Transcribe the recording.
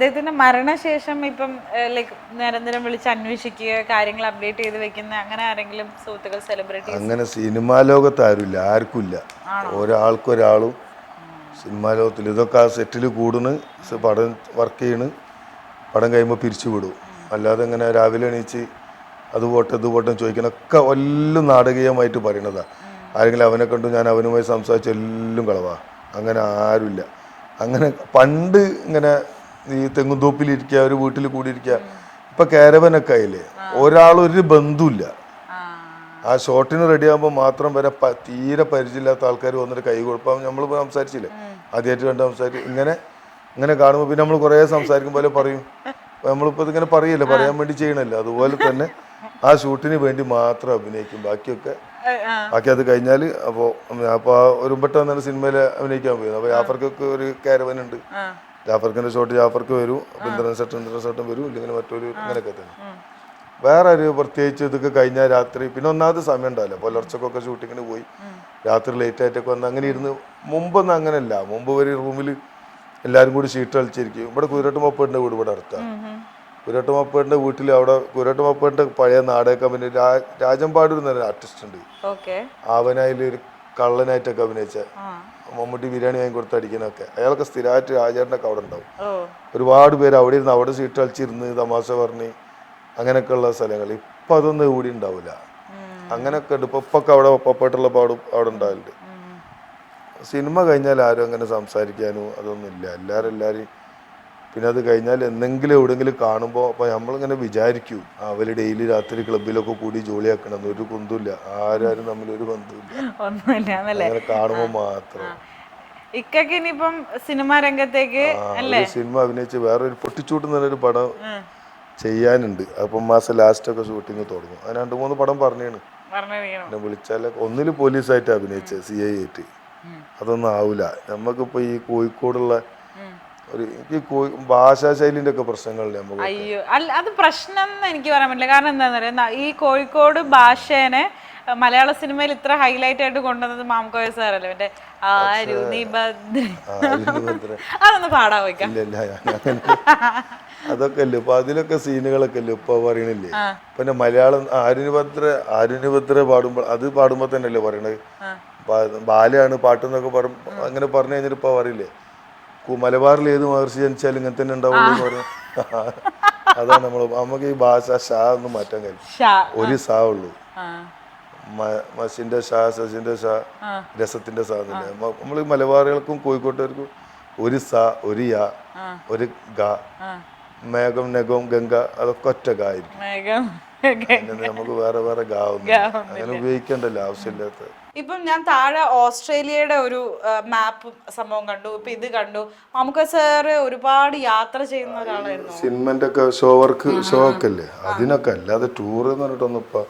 അദ്ദേഹത്തിന്റെ മരണശേഷം ഇപ്പം ലൈക്ക് നിരന്തരം വിളിച്ച് അന്വേഷിക്കുക, കാര്യങ്ങൾ അപ്ഡേറ്റ് ചെയ്ത് വെക്കുന്ന അങ്ങനെ ആരെങ്കിലും സുഹൃത്തുക്കൾ, സെലിബ്രിറ്റീസ്? അങ്ങനെ സിനിമാ ലോകത്ത് ആരുമില്ല, ആർക്കുമില്ല. ഒരാൾക്കൊരാളും സിനിമാ ലോകത്തിൽ ഇതൊക്കെ ആ സെറ്റിൽ കൂടുന്ന്, പടം വർക്ക് ചെയ്യണ്, പടം കഴിയുമ്പോൾ പിരിച്ചു വിടും. അല്ലാതെ ഇങ്ങനെ രാവിലെ എണീച്ച് അത് പോട്ടെ ഇത് പോട്ടെ ചോദിക്കണൊക്കെ എല്ലാം നാടകീയമായിട്ട് പറയണതാണ്. ആരെങ്കിലും അവനെ കണ്ടു ഞാൻ അവനുമായി സംസാരിച്ച എല്ലാം കളവാ. അങ്ങനെ ആരുമില്ല. അങ്ങനെ പണ്ട് ഇങ്ങനെ ഈ തെങ്ങുന്തോപ്പിലിരിക്കുക, ഒരു വീട്ടിൽ കൂടിയിരിക്കുക. ഇപ്പം കാരവനൊക്കെ ആയില്ലേ, ഒരാളൊരു ബന്ധുമില്ല. ആ ഷോട്ടിന് റെഡി ആകുമ്പോൾ മാത്രം വരെ തീരെ പരിചയമില്ലാത്ത ആൾക്കാർ വന്നിട്ട് കൈ കൊടുപ്പം. നമ്മൾ സംസാരിച്ചില്ലേ, ആദ്യമായിട്ട് കണ്ട് സംസാരിക്കും. ഇങ്ങനെ കാണുമ്പോൾ പിന്നെ നമ്മൾ കുറേ സംസാരിക്കും പോലെ പറയും. നമ്മളിപ്പോൾ ഇതിങ്ങനെ പറയല്ലേ, പറയാൻ വേണ്ടി ചെയ്യണല്ലോ. അതുപോലെ തന്നെ ആ ഷൂട്ടിന് വേണ്ടി മാത്രം അഭിനയിക്കും. ബാക്കി അത് കഴിഞ്ഞാൽ അപ്പോൾ ഒരുമ്പെട്ട വന്ന സിനിമയിൽ അഭിനയിക്കാൻ പോയി. അപ്പോൾ ജാഫർക്കൊക്കെ ഒരു കാരവൻ ഉണ്ട്. ജാഫർക്കിൻ്റെ ഷോട്ട് ജാഫർക്ക് വരും, ഇന്ദ്രൻ സെട്ടും വരും, ഇല്ലെങ്കിൽ മറ്റൊരു ഇങ്ങനെയൊക്കെ തന്നെ. വേറെ ഒരു പ്രത്യേകിച്ച് ഇതൊക്കെ കഴിഞ്ഞാൽ രാത്രി പിന്നെ ഒന്നാമത് സമയം ഉണ്ടാവില്ല. പുലർച്ചക്കൊക്കെ ഷൂട്ടിങ്ങിന് പോയി രാത്രി ലേറ്റ് ആയിട്ടൊക്കെ വന്ന് അങ്ങനെ ഇരുന്ന്. മുമ്പൊന്നും അങ്ങനെയല്ല. മുമ്പ് ഒരു റൂമിൽ എല്ലാവരും കൂടി ഷീറ്റ് കളിച്ചിരിക്കും. ഇവിടെ കുതിരട്ട് മപ്പേടിൻ്റെ വീട് ഇവിടെ അടുത്താണ്. കുതിരട്ട് മപ്പേടിൻ്റെ വീട്ടിൽ അവിടെ കുതിരട്ട് മപ്പേടിൻ്റെ പഴയ നാടക കമ്പനി രാജമ്പാടൂർ എന്നൊരു ആർട്ടിസ്റ്റ് ഉണ്ട്. അവനായാലും ഒരു കള്ളനായിട്ടൊക്കെ അഭിനയിച്ച മമ്മൂട്ടി ബിരിയാണി വാങ്ങി കൊടുത്ത് അടിക്കുന്നൊക്കെ അയാളൊക്കെ സ്ഥിരമായിട്ട് രാജേട്ടനൊക്കെ അവിടെ ഉണ്ടാവും. ഒരുപാട് പേര് അവിടെ ഇരുന്ന് അവിടെ സീറ്റ് കളിച്ചിരുന്ന് തമാശ പറഞ്ഞ് അങ്ങനെയൊക്കെയുള്ള സ്ഥലങ്ങൾ. ഇപ്പം അതൊന്നും കൂടി ഉണ്ടാവില്ല. അങ്ങനെയൊക്കെ ഉണ്ട്. ഇപ്പൊക്കെ അവിടെ ഒപ്പമായിട്ടുള്ള പാടും അവിടെ ഉണ്ടാവില്ല. സിനിമ കഴിഞ്ഞാൽ ആരും അങ്ങനെ സംസാരിക്കാനും അതൊന്നും ഇല്ല. എല്ലാവരും പിന്നെ അത് കഴിഞ്ഞാൽ എന്തെങ്കിലും എവിടെയെങ്കിലും കാണുമ്പോൾ അപ്പോൾ നമ്മളിങ്ങനെ വിചാരിക്കും അവർ ഡെയിലി രാത്രി ക്ലബിലൊക്കെ കൂടി ജോലിയാക്കണം. ഒരു കുന്തുമില്ല, ആരും തമ്മിലൊരു ബന്ധമില്ല. അങ്ങനെ കാണുമ്പോൾ മാത്രം. ഇനിയിപ്പം സിനിമാ രംഗത്തേക്ക് സിനിമ അഭിനയിച്ച് വേറൊരു പൊട്ടിച്ചൂട്ട് എന്നൊരു പടം ചെയ്യാനുണ്ട്. അപ്പം മാസം ലാസ്റ്റൊക്കെ ഷൂട്ടിങ് തുടങ്ങും. അത് 2-3 പടം പറഞ്ഞാണ് എന്നെ വിളിച്ചാലൊക്കെ. ഒന്നിൽ പോലീസായിട്ട് അഭിനയിച്ചത്, CI ആയിട്ട്. അതൊന്നും ആവില്ല. നമുക്കിപ്പോൾ ഈ കോഴിക്കോടുള്ള ഒരു ഭാഷാ ശൈലിന്റെ ഒക്കെ പ്രശ്നങ്ങളില്ലേ നമുക്ക്. അയ്യോ അത് പ്രശ്നം എന്ന് എനിക്ക് പറയാൻ പറ്റില്ല. കാരണം എന്താന്ന് പറയാ, ഈ കോഴിക്കോട് ഭാഷേനെ മലയാള സിനിമയിൽ ഇത്ര ഹൈലൈറ്റ് ആയിട്ട് കൊണ്ടുവന്നത് മാംകോയ സാറല്ലേ. മറ്റേ അതൊന്ന് പാടാൻ വയ്ക്കാം. അതൊക്കെ അല്ലേ ഇപ്പൊ അതിലൊക്കെ സീനുകളൊക്കെ അല്ലേ ഇപ്പൊ പറയണില്ലേ. പിന്നെ മലയാളം ആരുനിഭദ്ര പാടുമ്പോൾ അത് പാടുമ്പോ തന്നെ അല്ലേ പറയണത് ബാലയാണ് പാട്ടെന്നൊക്കെ അങ്ങനെ പറഞ്ഞു കഴിഞ്ഞിട്ട് ഇപ്പൊ പറയില്ലേ മലബാറിൽ ഏത് മഹർഷി ജനിച്ചാലും ഇങ്ങനെ തന്നെ ഉണ്ടാവുള്ളൂ എന്ന് പറഞ്ഞു. അതാണ് നമുക്ക് ഈ ഭാഷ ഷാ ഒന്നും മാറ്റാൻ കഴിയും. ഒരു സാ ഉള്ളൂ. മസിന്റെ ഷാ, സസിന്റെ ഷാ, രസത്തിന്റെ സാ എന്നില്ല. നമ്മൾ മലബാറികൾക്കും കോഴിക്കോട്ടുകാർക്കും ഒരു സ, ഒരു യ, ഒരു ഗ. മേഘം, നഗം, ഗംഗ അതൊക്കെ ഒറ്റ ഗായിരിക്കും. നമുക്ക് വേറെ വേറെ ഗാ ഒന്നും അങ്ങനെ ഉപയോഗിക്കണ്ടല്ലോ ആവശ്യമില്ലാത്ത. ഇപ്പം ഞാൻ താഴെ ഓസ്ട്രേലിയയുടെ ഒരു മാപ്പ് സംഭവം കണ്ടു. ഇപ്പൊ ഇത് കണ്ടു. നമുക്ക് സാറ് ഒരുപാട് യാത്ര ചെയ്യുന്ന ഒരാളായിരുന്നു. സിനിമന്റെ ഒക്കെ ഷോ ഒക്കെ അല്ലേ അതിനൊക്കെ. അല്ലാതെ ടൂർ എന്ന് പറഞ്ഞിട്ടൊന്നും ഇപ്പൊ